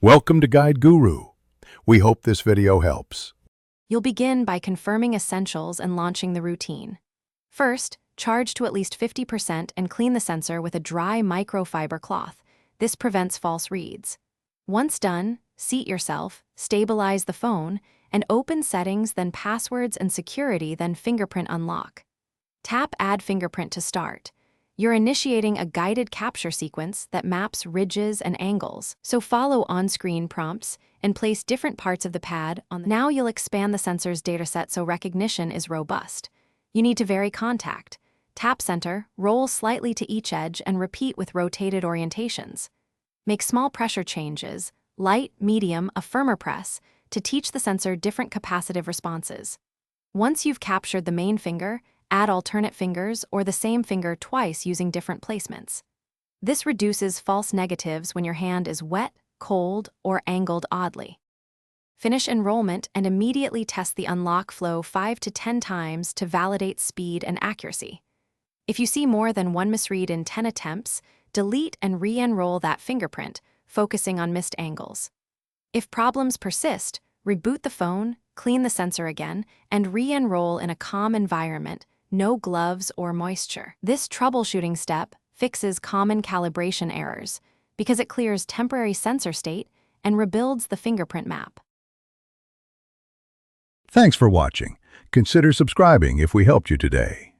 Welcome to Guide Guru. We hope this video helps. You'll begin by confirming essentials and launching the routine. First, charge to at least 50% and clean the sensor with a dry microfiber cloth. This prevents false reads. Once done, seat yourself, stabilize the phone, and open settings, then passwords and security, then fingerprint unlock. Tap Add Fingerprint to start. You're initiating a guided capture sequence that maps ridges and angles, so follow on-screen prompts and place different parts of the pad on. Now you'll expand the sensor's dataset so recognition is robust. You need to vary contact. Tap center, roll slightly to each edge, and repeat with rotated orientations. Make small pressure changes, light, medium, a firmer press, to teach the sensor different capacitive responses. Once you've captured the main finger, add alternate fingers or the same finger twice using different placements. This reduces false negatives when your hand is wet, cold, or angled oddly. Finish enrollment and immediately test the unlock flow 5 to 10 times to validate speed and accuracy. If you see more than one misread in 10 attempts, delete and re-enroll that fingerprint, focusing on missed angles. If problems persist, reboot the phone, clean the sensor again, and re-enroll in a calm environment, no gloves or moisture. This troubleshooting step fixes common calibration errors because it clears temporary sensor state and rebuilds the fingerprint map. Thanks for watching. Consider subscribing if we helped you today.